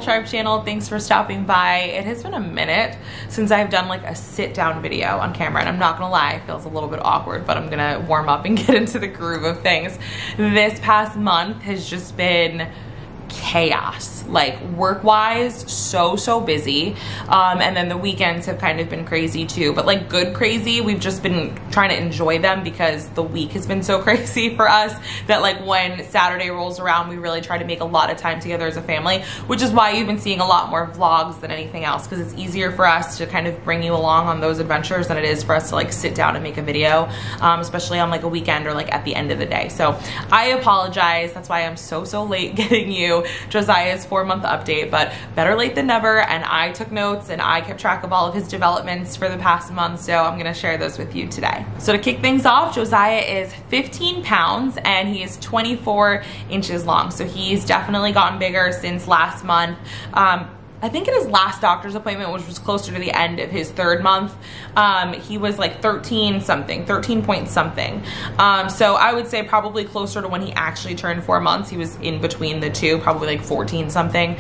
Toal channel. Thanks for stopping by. It has been a minute since I've done like a sit down video on camera, and I'm not gonna lie, it feels a little bit awkward, but I'm gonna warm up and get into the groove of things. This past month has just been chaos, like work-wise, so busy, and then the weekends have kind of been crazy too, but like good crazy. We've just been trying to enjoy them because the week has been so crazy for us that like when Saturday rolls around, we really try to make a lot of time together as a family, which is why you've been seeing a lot more vlogs than anything else, because it's easier for us to kind of bring you along on those adventures than it is for us to like sit down and make a video, especially on like a weekend or like at the end of the day. So I apologize. That's why I'm so late getting you Josiah's 4-month update, but better late than never. And I took notes and I kept track of all of his developments for the past month, so I'm gonna share those with you today. So to kick things off, Josiah is 15 pounds and he is 24 inches long. So he's definitely gotten bigger since last month. I think at his last doctor's appointment, which was closer to the end of his 3rd month, he was like 13 point something. So I would say probably closer to when he actually turned 4 months. He was in between the two, probably like 14 something.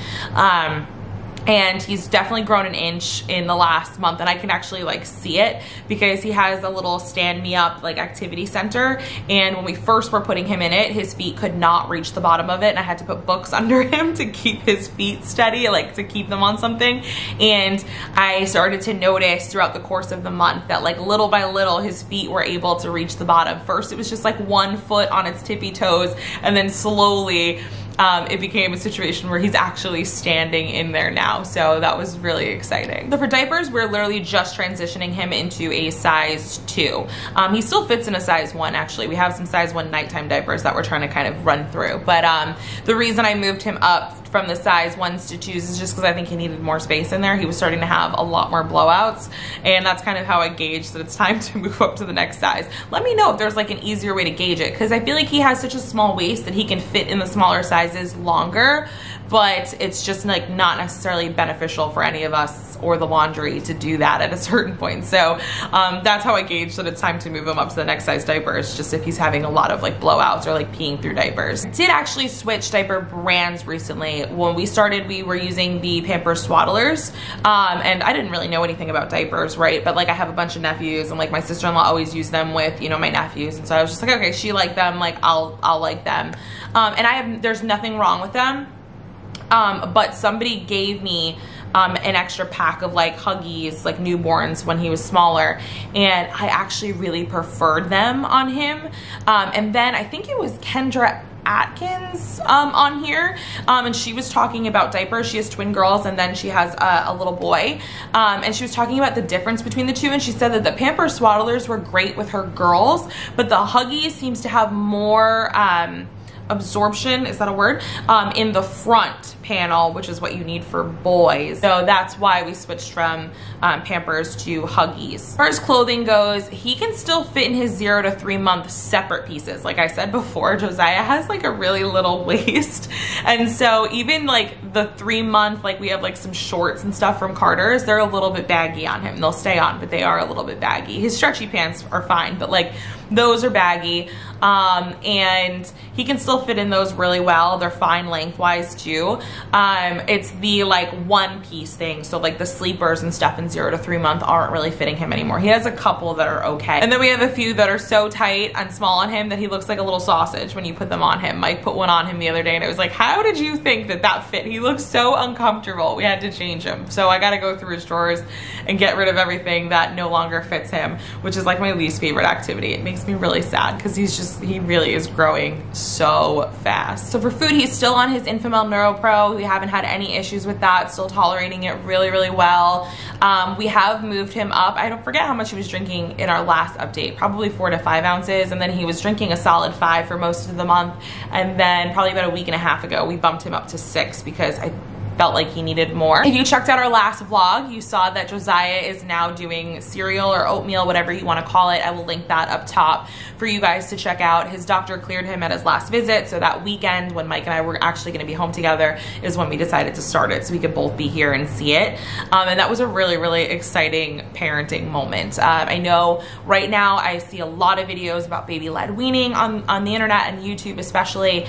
And he's definitely grown an inch in the last month, and I can actually like see it because he has a little stand me up like activity center, and when we first were putting him in it, his feet could not reach the bottom of it, and I had to put books under him to keep his feet steady, like to keep them on something. And I started to notice throughout the course of the month that like little by little his feet were able to reach the bottom. First it was just like one foot on its tippy toes, and then slowly it became a situation where he's actually standing in there now. So that was really exciting. So for diapers, we're literally just transitioning him into a size 2. He still fits in a size 1 actually. We have some size 1 nighttime diapers that we're trying to kind of run through. But the reason I moved him up from the size 1s to 2s is just because I think he needed more space in there. He was starting to have a lot more blowouts, and that's kind of how I gauged that it's time to move up to the next size. Let me know if there's like an easier way to gauge it, because I feel like he has such a small waist that he can fit in the smaller sizes longer, but it's just like not necessarily beneficial for any of us or the laundry to do that at a certain point. So that's how I gauge that it's time to move him up to the next size diapers, just if he's having a lot of like blowouts or like peeing through diapers. I did actually switch diaper brands recently. When we started, we were using the Pampers Swaddlers, and I didn't really know anything about diapers, right? But like I have a bunch of nephews, and like my sister-in-law always used them with, you know, my nephews, and so I was just like, okay, she liked them, like I'll like them. And there's nothing wrong with them, but somebody gave me an extra pack of like Huggies, like newborns, when he was smaller, and I actually really preferred them on him. And then I think it was Kendra Atkins on here, and she was talking about diapers. She has twin girls, and then she has a little boy, and she was talking about the difference between the two, and she said that the Pampers Swaddlers were great with her girls, but the Huggies seems to have more absorption, is that a word, in the front panel, which is what you need for boys. So that's why we switched from Pampers to Huggies. As far as clothing goes, he can still fit in his 0 to 3 month separate pieces. Like I said before, Josiah has like a really little waist, and so even like the 3 month, like we have like some shorts and stuff from Carter's, they're a little bit baggy on him. They'll stay on, but they are a little bit baggy. His stretchy pants are fine, but like those are baggy, and he can still fit in those really well. They're fine lengthwise too. It's the like one piece thing, so like the sleepers and stuff in 0 to 3 month aren't really fitting him anymore. He has a couple that are okay, and then we have a few that are so tight and small on him that he looks like a little sausage when you put them on him. Mike put one on him the other day, and it was like, how did you think that that fit? He looks so uncomfortable. We had to change him, so I gotta go through his drawers and get rid of everything that no longer fits him, which is like my least favorite activity. It makes me really sad because he really is growing so fast. So for food, he's still on his Infamil NeuroPro. We haven't had any issues with that, still tolerating it really well. We have moved him up. I don't forget how much he was drinking in our last update, probably 4 to 5 ounces, and then he was drinking a solid 5 for most of the month, and then probably about a week and a half ago we bumped him up to 6 because I felt like he needed more. If you checked out our last vlog, you saw that Josiah is now doing cereal or oatmeal, whatever you want to call it. I will link that up top for you guys to check out. His doctor cleared him at his last visit, so that weekend when Mike and I were actually going to be home together is when we decided to start it, so we could both be here and see it. And that was a really exciting parenting moment. I know right now I see a lot of videos about baby led weaning on the internet and YouTube especially.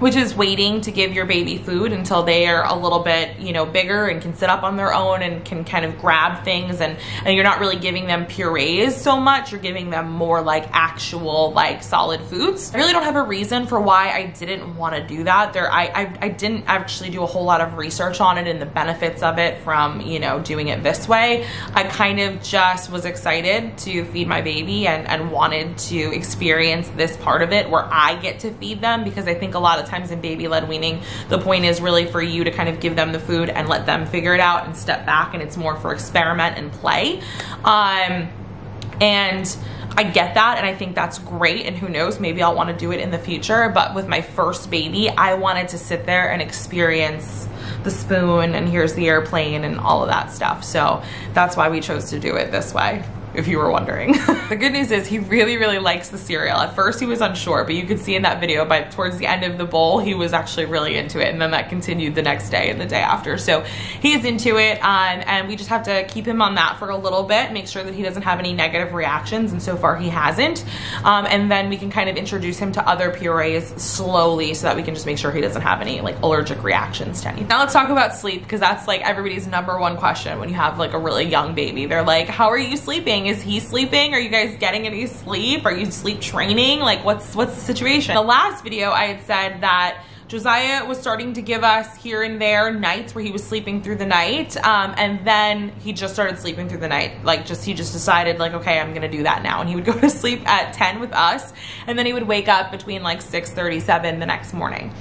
which is waiting to give your baby food until they are a little bit, you know, bigger and can sit up on their own and can kind of grab things, and you're not really giving them purees so much, you're giving them more like actual like solid foods. I really don't have a reason for why I didn't want to do that. I didn't actually do a whole lot of research on it and the benefits of it from, you know, doing it this way. I kind of just was excited to feed my baby and wanted to experience this part of it where I get to feed them, because I think a lot of times in baby led weaning, the point is really for you to kind of give them the food and let them figure it out and step back, and it's more for experiment and play. And I get that, and I think that's great, and who knows, maybe I'll want to do it in the future. But with my first baby, I wanted to sit there and experience the spoon, and here's the airplane and all of that stuff. So that's why we chose to do it this way, if you were wondering. The good news is he really, really likes the cereal. At first he was unsure, but you could see in that video, but towards the end of the bowl, he was actually really into it. And then that continued the next day and the day after. So he's into it, and we just have to keep him on that for a little bit, make sure that he doesn't have any negative reactions. And so far he hasn't. And then we can kind of introduce him to other purees slowly so that we can just make sure he doesn't have any like allergic reactions to anything. Now let's talk about sleep, because that's like everybody's #1 question when you have like a really young baby. They're like, how are you sleeping? Is he sleeping? Are you guys getting any sleep? Are you sleep training? Like what's the situation? In the last video I had said that Josiah was starting to give us here and there nights where he was sleeping through the night, and then he just started sleeping through the night. Like he just decided like, okay, I'm gonna do that now. And he would go to sleep at 10 with us, and then he would wake up between like 6:30, 7 the next morning.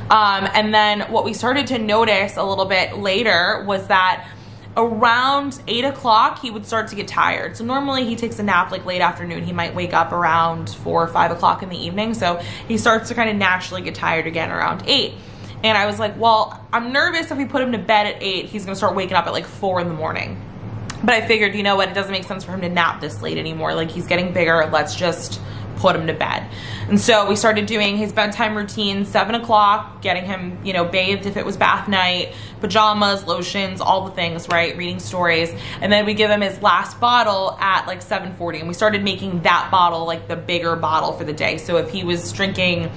And then what we started to notice a little bit later was that around 8 o'clock, he would start to get tired. So normally he takes a nap like late afternoon. He might wake up around 4 or 5 o'clock in the evening. So he starts to kind of naturally get tired again around 8. And I was like, well, I'm nervous if we put him to bed at 8, he's gonna start waking up at like 4 in the morning. But I figured, you know what, it doesn't make sense for him to nap this late anymore. Like he's getting bigger, let's just put him to bed. And so we started doing his bedtime routine, 7 o'clock, getting him, you know, bathed if it was bath night, pajamas, lotions, all the things, right? Reading stories. And then we give him his last bottle at like 7:40. And we started making that bottle like the bigger bottle for the day. So if he was drinking,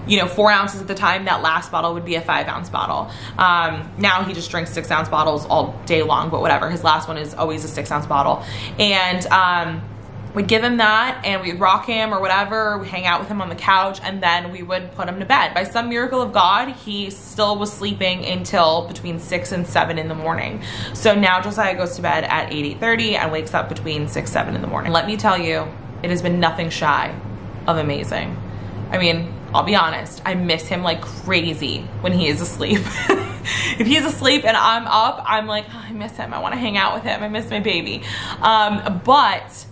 you know, 4 ounces at the time, that last bottle would be a 5-ounce bottle. Now he just drinks 6-ounce bottles all day long, but whatever. His last one is always a 6-ounce bottle. And, we'd give him that, and we'd rock him or whatever, we'd hang out with him on the couch, and then we would put him to bed. By some miracle of God, he still was sleeping until between 6 and 7 in the morning. So now Josiah goes to bed at 8, 8:30 and wakes up between 6, 7 in the morning. Let me tell you, it has been nothing shy of amazing. I mean, I'll be honest, I miss him like crazy when he is asleep. If he's asleep and I'm up, I'm like, oh, I miss him. I want to hang out with him. I miss my baby. But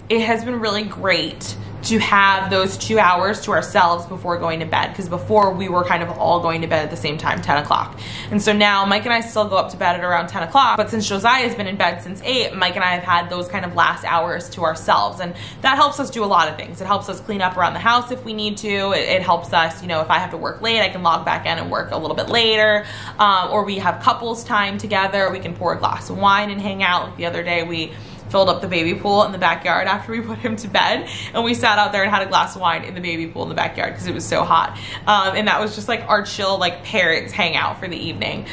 it has been really great to have those 2 hours to ourselves before going to bed, because before we were kind of all going to bed at the same time, 10 o'clock. And so now Mike and I still go up to bed at around 10 o'clock, but since Josiah has been in bed since 8, Mike and I have had those kind of last hours to ourselves, and that helps us do a lot of things. It helps us clean up around the house if we need to. It helps us, you know, if I have to work late, I can log back in and work a little bit later, or we have couples time together. We can pour a glass of wine and hang out. Like the other day, we filled up the baby pool in the backyard after we put him to bed, and we sat out there and had a glass of wine in the baby pool in the backyard because it was so hot. And that was just like our chill, like parents hangout for the evening.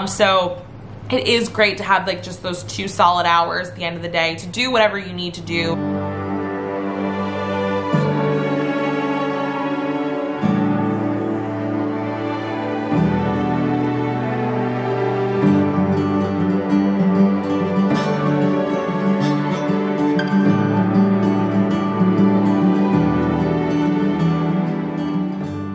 So it is great to have like just those 2 solid hours at the end of the day to do whatever you need to do.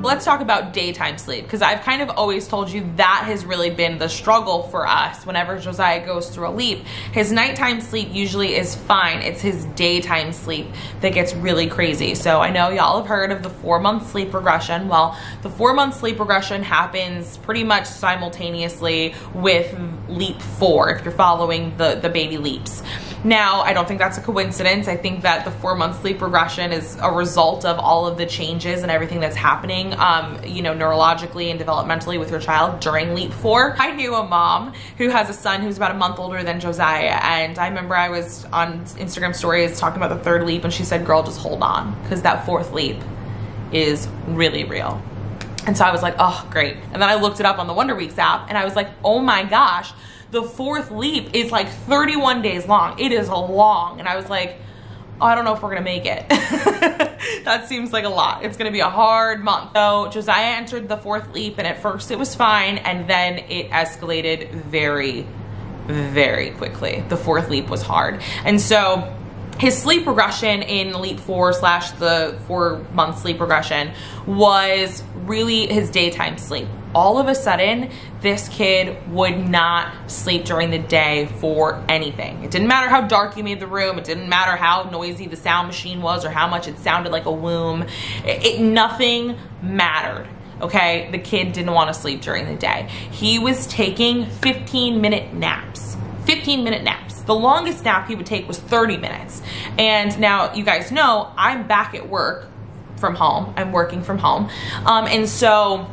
Let's talk about daytime sleep, because I've kind of always told you that has really been the struggle for us whenever Josiah goes through a leap. His nighttime sleep usually is fine. It's his daytime sleep that gets really crazy. So I know y'all have heard of the 4-month sleep regression. Well, the 4-month sleep regression happens pretty much simultaneously with leap 4 if you're following the baby leaps. Now, I don't think that's a coincidence. I think that the 4-month sleep regression is a result of all of the changes and everything that's happening, you know, neurologically and developmentally with your child during leap 4. I knew a mom who has a son who's about a month older than Josiah, and I remember I was on Instagram stories talking about the 3rd leap, and she said, girl, just hold on, because that 4th leap is really real. And so I was like, oh, great. And then I looked it up on the Wonder Weeks app and I was like, oh my gosh, the 4th leap is like 31 days long. It is long. And I was like, oh, I don't know if we're gonna make it. That seems like a lot. It's gonna be a hard month. So Josiah entered the 4th leap and at first it was fine and then it escalated very, very quickly. The 4th leap was hard. And so his sleep regression in leap 4 / the 4-month sleep regression was really his daytime sleep. All of a sudden, this kid would not sleep during the day for anything. It didn't matter how dark you made the room. It didn't matter how noisy the sound machine was or how much it sounded like a womb. Nothing mattered. Okay, the kid didn't want to sleep during the day. He was taking 15-minute naps. 15-minute naps. The longest nap he would take was 30 minutes. And now you guys know I'm back at work from home. I'm working from home. And so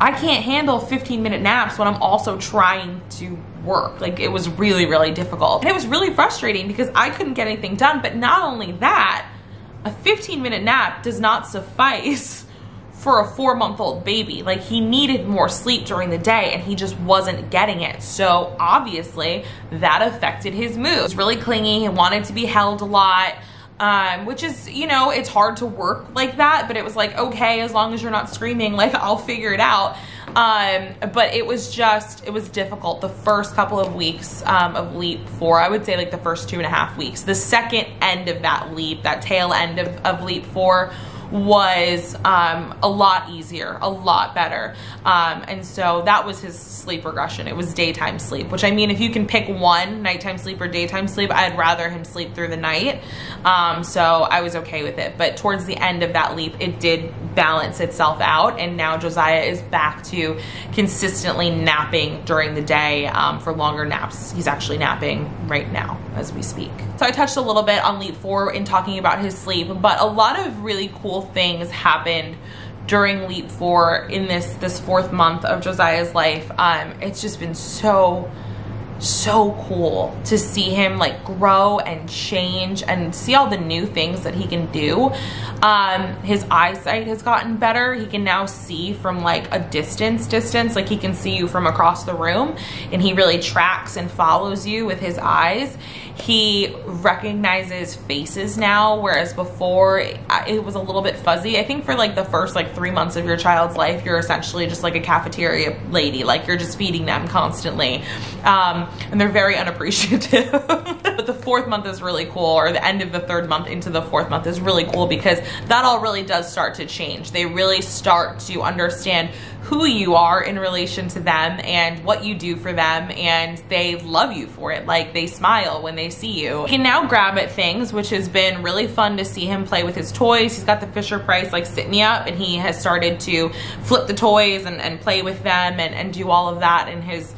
I can't handle 15-minute naps when I'm also trying to work. Like, it was really, really difficult. And it was really frustrating because I couldn't get anything done. But not only that, a 15-minute nap does not suffice for a 4-month-old baby. Like, he needed more sleep during the day and he just wasn't getting it. So obviously that affected his mood. He was really clingy. He wanted to be held a lot. Which is, you know, it's hard to work like that, but it was like, okay, as long as you're not screaming, like, I'll figure it out. But it was difficult the first couple of weeks of leap 4. I would say like the first 2.5 weeks. The second end of that leap, that tail end of leap 4, was a lot easier, a lot better. And so that was his sleep regression. It was daytime sleep, which, I mean, if you can pick one, nighttime sleep or daytime sleep, I'd rather him sleep through the night. So I was okay with it. But towards the end of that leap, it did balance itself out. And now Josiah is back to consistently napping during the day for longer naps. He's actually napping right now as we speak. So I touched a little bit on leap 4 in talking about his sleep, but a lot of really cool things happened during leap 4 in this 4th month of Josiah's life. It's just been so cool to see him like grow and change and see all the new things that he can do. His eyesight has gotten better. He can now see from like a distance, like he can see you from across the room, and he really tracks and follows you with his eyes. He recognizes faces now, whereas before it was a little bit fuzzy. I think for like the first like 3 months of your child's life, you're essentially just like a cafeteria lady. Like, you're just feeding them constantly. And they're very unappreciative. But the 4th month is really cool, or the end of the 3rd month into the 4th month is really cool, because that all really does start to change. They really start to understand who you are in relation to them and what you do for them, and they love you for it. Like, they smile when they see you. He can now grab at things, which has been really fun to see him play with his toys. He's got the Fisher-Price like Sit Me Up, and he has started to flip the toys and play with them and do all of that in his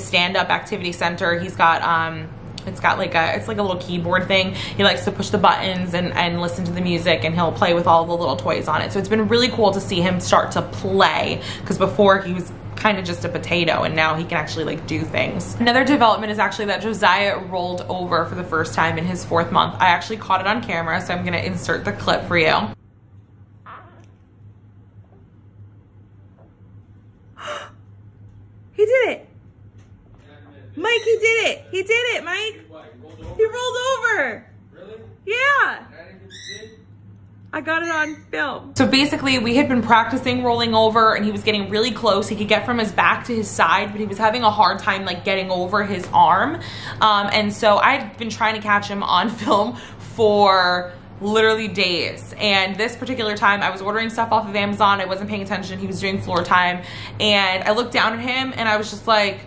stand-up activity center. He's got it's like a little keyboard thing. He likes to push the buttons and listen to the music, and he'll play with all the little toys on it. So it's been really cool to see him start to play, because before he was kind of just a potato, and now he can actually like do things. Another development is actually that Josiah rolled over for the first time in his 4th month. I actually caught it on camera, so I'm gonna insert the clip for you. He did it. Mike, he did it. He did it, Mike. He rolled over. Really? Yeah. I got it on film. So basically, we had been practicing rolling over, and he was getting really close. He could get from his back to his side, but he was having a hard time like getting over his arm. And so I'd been trying to catch him on film for literally days. And this particular time, I was ordering stuff off of Amazon. I wasn't paying attention. He was doing floor time, and I looked down at him, and I was just like,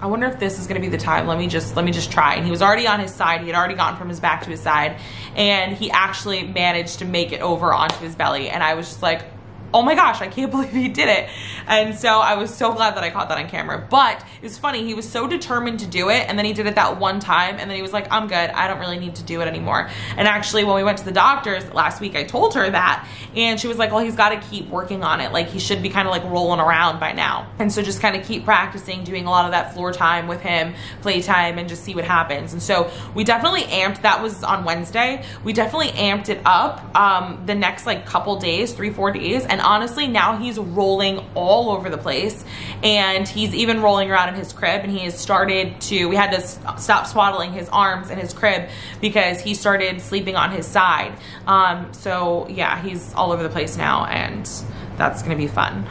I wonder if this is gonna be the time. Let me just try. And he was already on his side. He had already gotten from his back to his side, and he actually managed to make it over onto his belly. And I was just like, oh my gosh, I can't believe he did it. And so I was so glad that I caught that on camera. But it was funny, he was so determined to do it, and then he did it that one time, and then he was like, I'm good, I don't really need to do it anymore. And actually, when we went to the doctors last week, I told her that, and she was like, well, he's got to keep working on it. Like, he should be kind of like rolling around by now. And so just kind of keep practicing, doing a lot of that floor time with him, playtime, and just see what happens. And so we definitely amped, that was on Wednesday, we definitely amped it up the next like couple days, 3-4 days, and And honestly, now he's rolling all over the place, and he's even rolling around in his crib, and he has started to, we had to stop swaddling his arms in his crib because he started sleeping on his side. So yeah, he's all over the place now, and that's gonna be fun.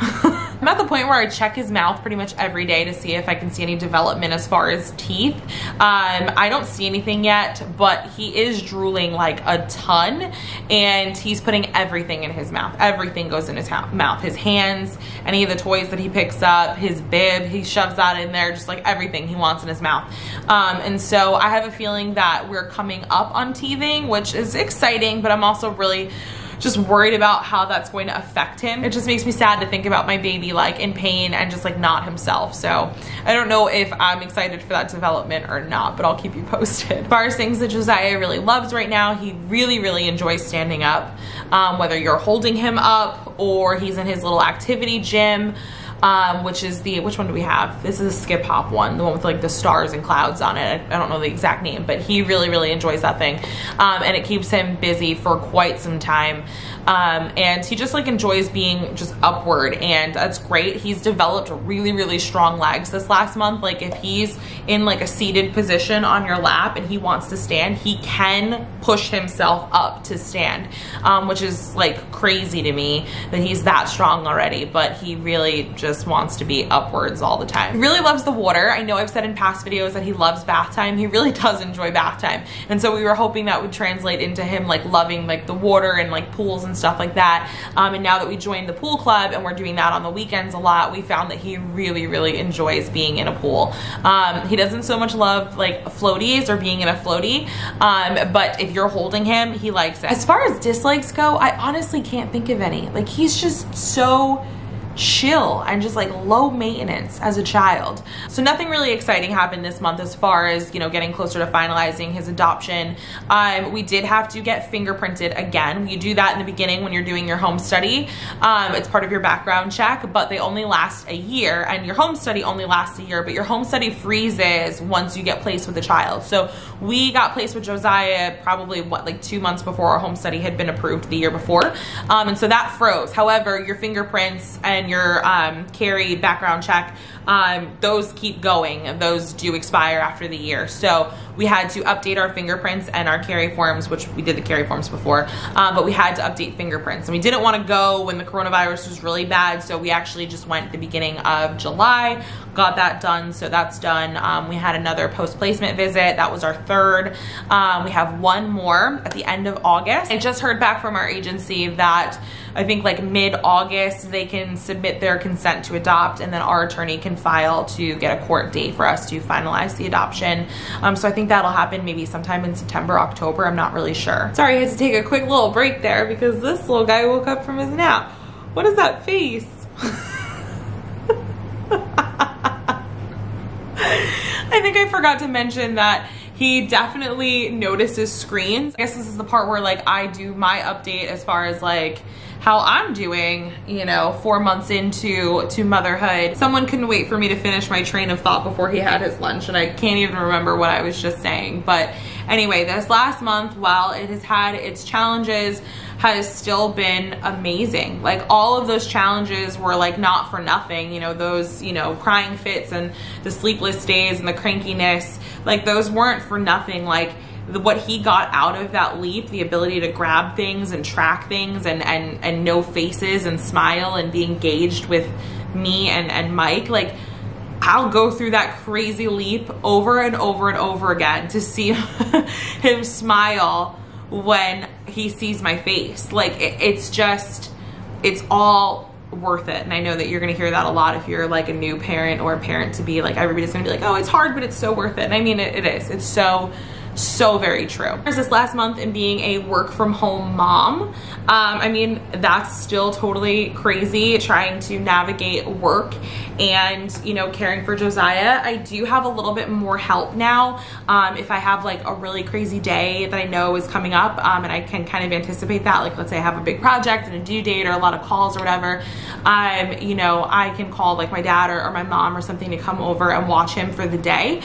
I'm at the point where I check his mouth pretty much every day to see if I can see any development as far as teeth. I don't see anything yet, but he is drooling like a ton, and he's putting everything in his mouth. Everything goes in his mouth. His hands, any of the toys that he picks up, his bib, he shoves that in there, just like everything he wants in his mouth. And so I have a feeling that we're coming up on teething, which is exciting, but I'm also really just worried about how that's going to affect him. It just makes me sad to think about my baby like in pain and just like not himself. So I don't know if I'm excited for that development or not, but I'll keep you posted. As far as things that Josiah really loves right now, he really enjoys standing up. Whether you're holding him up or he's in his little activity gym, which is which one do we have? This is a skip hop one, the one with like the stars and clouds on it. I don't know the exact name, but he really enjoys that thing. And it keeps him busy for quite some time. And he just like enjoys being just upward, and that's great. He's developed really strong legs this last month. Like if he's in like a seated position on your lap and he wants to stand, he can push himself up to stand, which is like crazy to me that he's that strong already, but he really just wants to be upwards all the time. He really loves the water. I know I've said in past videos that he loves bath time. He really does enjoy bath time. And so we were hoping that would translate into him like loving like the water and like pools and stuff like that. And now that we joined the pool club and we're doing that on the weekends a lot, we found that he really enjoys being in a pool. He doesn't so much love like floaties or being in a floaty, but if you're holding him, he likes it. As far as dislikes go, I honestly can't think of any. Like he's just so chill and just like low maintenance as a child. So nothing really exciting happened this month as far as, you know, getting closer to finalizing his adoption. We did have to get fingerprinted again. You do that in the beginning when you're doing your home study. It's part of your background check, but they only last a year, and your home study only lasts a year, but your home study freezes once you get placed with a child. So we got placed with Josiah probably what, like 2 months before our home study had been approved the year before. And so that froze. However, your fingerprints and your carry background check, those keep going. Those do expire after the year. So we had to update our fingerprints and our carry forms, which we did the carry forms before, but we had to update fingerprints. And we didn't want to go when the coronavirus was really bad, so we actually just went at the beginning of July, got that done, so that's done. We had another post-placement visit. That was our third. We have one more at the end of August. I just heard back from our agency that I think like mid-August they can submit their consent to adopt, and then our attorney can file to get a court date for us to finalize the adoption. So I think that'll happen maybe sometime in September, October. I'm not really sure. Sorry, I had to take a quick little break there because this little guy woke up from his nap. What is that face? I think I forgot to mention that he definitely notices screens. I guess this is the part where like I do my update as far as like how I'm doing, you know, 4 months into motherhood. Someone couldn't wait for me to finish my train of thought before he had his lunch, and I can't even remember what I was just saying. But anyway, this last month, while it has had its challenges, has still been amazing. Like all of those challenges were like not for nothing, you know, those, you know, crying fits and the sleepless days and the crankiness, like those weren't for nothing. Like what he got out of that leap, the ability to grab things and track things and know faces and smile and be engaged with me and Mike, like I'll go through that crazy leap over and over again to see him smile when he sees my face. Like it's just, it's all worth it. And I know that you're gonna hear that a lot if you're like a new parent or a parent to be. Like everybody's gonna be like, oh, it's hard, but it's so worth it. And I mean, it is. It's so very true. There's this last month in being a work from home mom. I mean, that's still totally crazy, trying to navigate work and, you know, caring for Josiah. I do have a little bit more help now. If I have like a really crazy day that I know is coming up, and I can kind of anticipate that, like let's say I have a big project and a due date or a lot of calls or whatever, you know, I can call like my dad or my mom or something to come over and watch him for the day.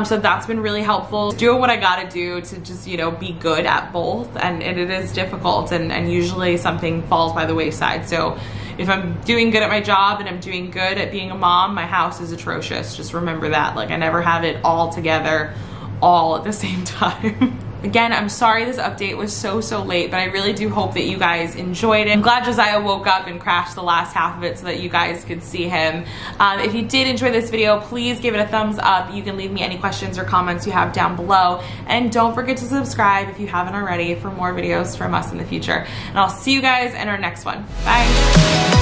So that's been really helpful. Doing what I got gotta do to just, you know, be good at both, and it is difficult, and usually something falls by the wayside. So if I'm doing good at my job and I'm doing good at being a mom, my house is atrocious. Just remember that. Like, I never have it all together all at the same time. Again, I'm sorry this update was so late, but I really do hope that you guys enjoyed it. I'm glad Josiah woke up and crashed the last half of it so that you guys could see him. If you did enjoy this video, please give it a thumbs up. You can leave me any questions or comments you have down below. And don't forget to subscribe if you haven't already for more videos from us in the future. And I'll see you guys in our next one. Bye.